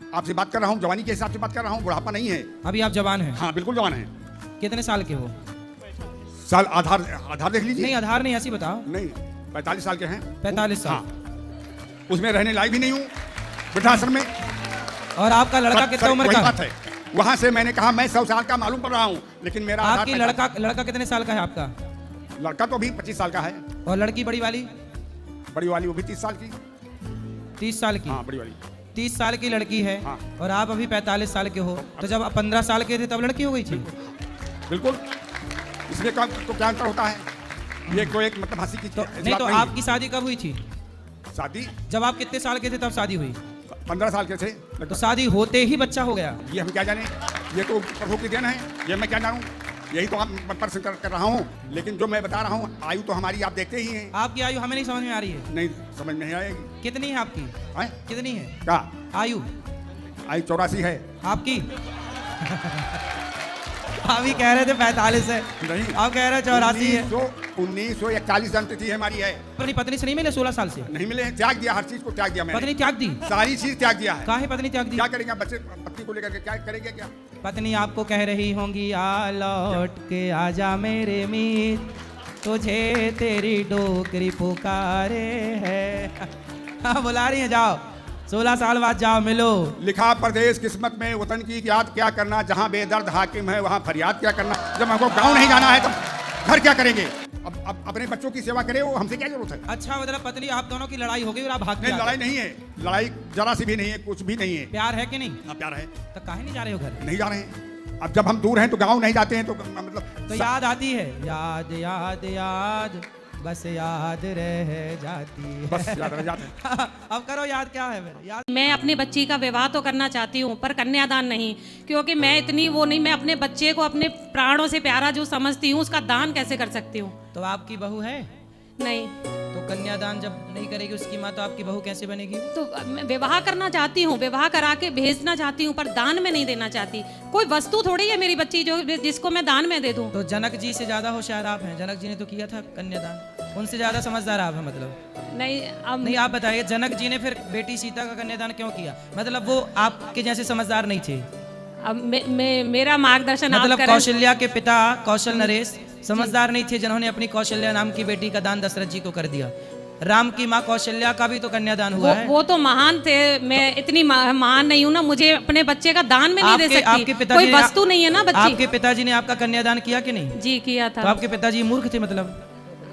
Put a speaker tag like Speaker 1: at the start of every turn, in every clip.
Speaker 1: आपसे बात कर रहा हूँ, जवानी के हिसाब से बात कर रहा हूँ, बुढ़ापा नहीं है।
Speaker 2: अभी आप जवान हैं?
Speaker 1: हाँ बिल्कुल जवान है।
Speaker 2: कितने साल के हो?
Speaker 1: साल आधार आधार देख लीजिए।
Speaker 2: नहीं आधार नहीं, ऐसी बताओ।
Speaker 1: नहीं 45 साल के हैं।
Speaker 2: 45 साल।
Speaker 1: हाँ। उसमें रहने लायक भी नहीं हूँ वृद्धाश्रम में।
Speaker 2: और आपका लड़का कितना उम्र का?
Speaker 1: बात है, वहाँ से मैंने कहा मैं 100 साल का मालूम पड़ रहा हूँ, लेकिन मेरा
Speaker 2: आपकी लड़का कितने साल का है आपका?
Speaker 1: लड़का तो अभी 25 साल का है।
Speaker 2: और लड़की बड़ी वाली?
Speaker 1: बड़ी वाली वो भी 30 साल की।
Speaker 2: 30 साल की?
Speaker 1: हाँ बड़ी वाली
Speaker 2: 30 साल की लड़की है।
Speaker 1: हाँ।
Speaker 2: और आप अभी 45 साल के हो, तो जब आप 15 साल के थे तब लड़की हो गई थी?
Speaker 1: बिल्कुल। इसमें तो क्या अंतर होता है? ये कोई एक मतलब हंसी की
Speaker 2: नहीं तो आपकी शादी कब हुई थी?
Speaker 1: शादी
Speaker 2: जब आप कितने साल के थे तब शादी हुई?
Speaker 1: 15 साल के थे।
Speaker 2: तो शादी होते ही बच्चा हो गया?
Speaker 1: ये हम क्या जाने, ये तो प्रभु की देन है, ये मैं क्या जानूं। यही तो आप प्रश्न कर रहा हूँ, लेकिन जो मैं बता रहा हूँ आयु तो हमारी आप देखते ही हैं।
Speaker 2: आपकी आयु हमें नहीं समझ में आ रही है।
Speaker 1: नहीं समझ में नहीं आएगी।
Speaker 2: कितनी है आपकी?
Speaker 1: है?
Speaker 2: कितनी है
Speaker 1: क्या
Speaker 2: आयु?
Speaker 1: आयु 84 है।
Speaker 2: आपकी? आप ही कह रहे थे 45 है।
Speaker 1: नहीं
Speaker 2: आप कह रहे 84 है।
Speaker 1: 1941 जन्म थी हमारी है।
Speaker 2: अपनी पत्नी से नहीं मिले 16 साल से?
Speaker 1: नहीं मिले हैं, त्याग दिया, हर चीज को त्याग दिया मैंने।
Speaker 2: पत्नी त्याग दी?
Speaker 1: सारी चीज त्याग दिया है।
Speaker 2: काहे पत्नी त्याग दी?
Speaker 1: क्या करेंगे बच्चे पत्नी को लेकर के, क्या करेंगे क्या?
Speaker 2: पत्नी आपको कह रही होंगी आ लौट के आजा मेरे मीत, तुझे तेरी डोकरी पुकारे है। हाँ बुला रही है, जाओ 16 साल बाद जाओ मिलो।
Speaker 1: लिखा परदेश किस्मत में वतन की याद क्या करना, जहाँ बेदर्द हाकिम है वहाँ फरियाद क्या करना। जब हमको गाँव नहीं जाना है तो घर क्या करेंगे? अब अपने बच्चों की सेवा करें, वो हमसे क्या जरूरत है?
Speaker 2: अच्छा मतलब पत्नी आप दोनों की लड़ाई हो गई और आप भाग
Speaker 1: नहीं
Speaker 2: गए?
Speaker 1: लड़ाई नहीं है, लड़ाई जरा सी भी नहीं है, कुछ भी नहीं है।
Speaker 2: प्यार है कि नहीं?
Speaker 1: हाँ प्यार है।
Speaker 2: तो काहे नहीं जा रहे हो घर?
Speaker 1: नहीं जा रहे हैं। अब जब हम दूर हैं तो गाँव नहीं जाते हैं तो मतलब
Speaker 2: तो याद आती है, याद याद याद बस याद रह जाती है।
Speaker 1: बस याद रह जाते हैं।
Speaker 2: अब करो याद, क्या है मेरे याद?
Speaker 3: मैं अपनी बच्ची का विवाह तो करना चाहती हूँ पर कन्यादान नहीं, क्योंकि मैं इतनी वो नहीं, मैं अपने बच्चे को अपने प्राणों से प्यारा जो समझती हूँ उसका दान कैसे कर सकती हूँ?
Speaker 2: तो आपकी बहू है?
Speaker 3: नहीं।
Speaker 2: तो कन्यादान जब नहीं करेगी उसकी माँ, तो आपकी बहू कैसे बनेगी?
Speaker 3: तो मैं विवाह करना चाहती हूँ, विवाह करा के भेजना चाहती हूँ, पर दान में नहीं देना चाहती। कोई वस्तु थोड़ी है मेरी बच्ची जो जिसको मैं दान में दे दूँ।
Speaker 2: तो जनक जी से ज्यादा होशियार आप हैं। जनक जी ने तो किया था कन्यादान, उनसे ज्यादा समझदार आप हैं मतलब?
Speaker 3: नहीं अब
Speaker 2: नहीं आप बताइए, जनक जी ने फिर बेटी सीता का कन्यादान क्यों किया? मतलब वो आपके जैसे समझदार नहीं थे?
Speaker 3: अब मेरा मार्गदर्शन आप
Speaker 2: मतलब
Speaker 3: करें।
Speaker 2: कौशल्या के पिता कौशल नरेश समझदार नहीं थे, जिन्होंने अपनी कौशल्या नाम की बेटी का दान दशरथ जी को कर दिया। राम की माँ कौशल्या का भी तो कन्यादान हुआ है।
Speaker 3: वो तो महान थे, मैं इतनी महान नहीं हूँ ना, मुझे अपने बच्चे का दान में नहीं दे सकती।
Speaker 2: आपके पिताजी
Speaker 3: कोई वस्तु नहीं है ना बच्ची।
Speaker 2: आपके पिताजी ने आपका कन्यादान किया कि नहीं?
Speaker 3: जी किया था।
Speaker 2: तो आपके पिताजी मूर्ख थे मतलब?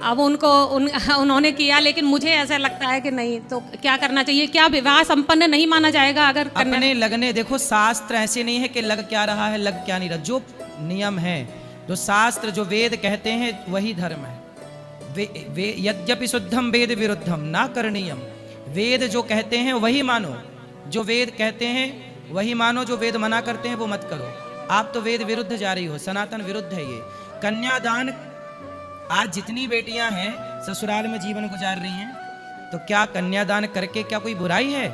Speaker 3: अब उन्होंने किया, लेकिन मुझे ऐसा लगता है कि नहीं, तो क्या करना चाहिए? क्या विवाह संपन्न नहीं माना जाएगा अगर
Speaker 2: अपने लगने? देखो शास्त्र ऐसे नहीं है कि लग क्या रहा है लग क्या नहीं रहा। जो नियम है, जो शास्त्र, जो वेद कहते हैं वही धर्म है। यद्यपि शुद्धम वेद विरुद्धम ना करणीयम। वेद जो कहते हैं वही मानो, जो वेद कहते हैं वही मानो, जो वेद मना करते हैं वो मत करो। आप तो वेद विरुद्ध जा रही हो, सनातन विरुद्ध है ये कन्यादान। आज जितनी बेटियां हैं ससुराल में जीवन गुजार रही हैं, तो क्या कन्यादान करके क्या कोई बुराई है?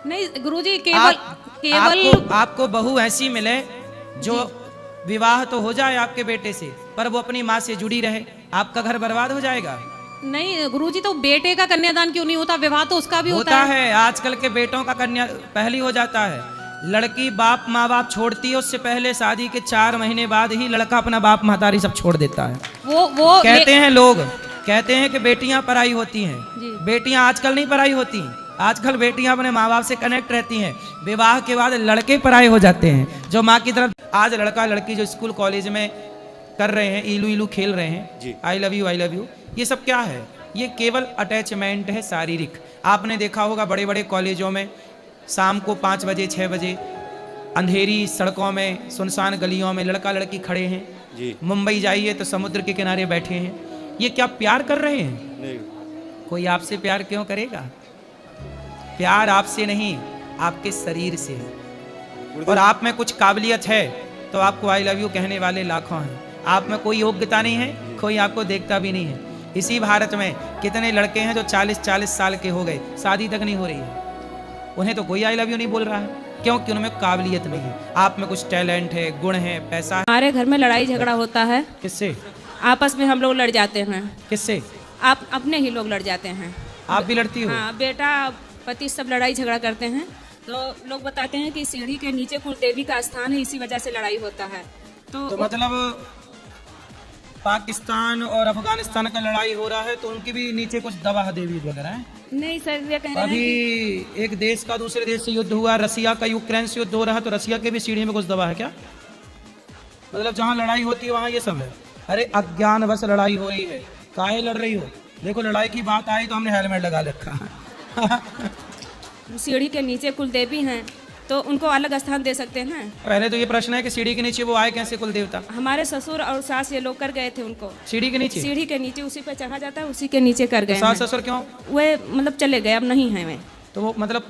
Speaker 3: नहीं गुरुजी, केवल
Speaker 2: आपको बहू ऐसी मिले जो विवाह तो हो जाए आपके बेटे से, पर वो अपनी माँ से जुड़ी रहे, आपका घर बर्बाद हो जाएगा।
Speaker 3: नहीं गुरुजी, तो बेटे का कन्यादान क्यों नहीं होता? विवाह तो उसका भी होता
Speaker 2: है। आजकल के बेटों का कन्या पहले हो जाता है। लड़की बाप माँ बाप छोड़ती है, उससे पहले शादी के 4 महीने बाद ही लड़का अपना बाप महतारी सब छोड़ देता है।
Speaker 3: वो
Speaker 2: कहते हैं लोग, कहते हैं कि बेटियां पराई होती हैं। बेटियां आजकल नहीं पराई होती, आजकल बेटियां अपने माँ बाप से कनेक्ट रहती हैं। विवाह के बाद लड़के पराए हो जाते हैं, जो माँ की तरफ। आज लड़का लड़की जो स्कूल कॉलेज में कर रहे हैं, इलू इलू खेल रहे हैं, आई लव यू, ये सब क्या है? ये केवल अटैचमेंट है शारीरिक। आपने देखा होगा बड़े बड़े कॉलेजों में शाम को 5 बजे 6 बजे अंधेरी सड़कों में, सुनसान गलियों में लड़का लड़की खड़े हैं जी। मुंबई जाइए तो समुद्र के किनारे बैठे हैं। ये क्या प्यार कर रहे हैं? नहीं। कोई आपसे प्यार क्यों करेगा? प्यार आपसे नहीं, आपके शरीर से है। और आप में कुछ काबिलियत है तो आपको आई लव यू कहने वाले लाखों हैं। आप में कोई योग्यता नहीं है, कोई आपको देखता भी नहीं है। इसी भारत में कितने लड़के हैं जो 40-40 साल के हो गए, शादी तक नहीं हो रही है, उन्हें तो कोई आई लव यू नहीं बोल रहा है, क्योंकि उनमें काबिलियत नहीं है। आप में कुछ टैलेंट है, गुण है, पैसा है।
Speaker 4: हमारे घर में लड़ाई झगड़ा होता है।
Speaker 2: किससे?
Speaker 4: आपस में हम लोग लड़ जाते हैं।
Speaker 2: किससे?
Speaker 4: आप अपने ही लोग लड़ जाते हैं।
Speaker 2: आप भी लड़ती हो?
Speaker 4: हाँ, बेटा पति सब लड़ाई झगड़ा करते हैं, तो लोग बताते हैं कि सीढ़ी के नीचे कुल देवी का स्थान है, इसी वजह से लड़ाई होता है।
Speaker 2: तो मतलब पाकिस्तान और अफगानिस्तान का लड़ाई हो रहा है तो उनके भी नीचे कुछ दवा देवी वगैरह है।
Speaker 4: नहीं सर, ये कह रहे
Speaker 2: अभी
Speaker 4: हैं
Speaker 2: एक देश का दूसरे देश से युद्ध हुआ, रसिया का यूक्रेन से युद्ध हो रहा है, तो रसिया के भी सीढ़ी में कुछ दवा है क्या? मतलब जहाँ लड़ाई होती है वहाँ ये सब है। अरे अज्ञान बस लड़ाई हो रही है, काहे लड़ रही हो? देखो लड़ाई की बात आई तो हमने हेलमेट लगा रखा है।
Speaker 4: कि सीढ़ी के नीचे कुल देवी हैं तो उनको अलग स्थान दे सकते हैं।
Speaker 2: पहले तो ये प्रश्न है कि सीढ़ी के नीचे वो आए कैसे कुल देवता?
Speaker 4: हमारे ससुर और सास ये लोग कर गए थे उनको
Speaker 2: सीढ़ी के नीचे?
Speaker 4: सीढ़ी के नीचे, उसी पे चढ़ा जाता है, उसी के नीचे कर गए
Speaker 2: सास
Speaker 4: हैं।
Speaker 2: ससुर क्यों?
Speaker 4: वे मतलब चले गए, अब नहीं है वे।
Speaker 2: तो वो मतलब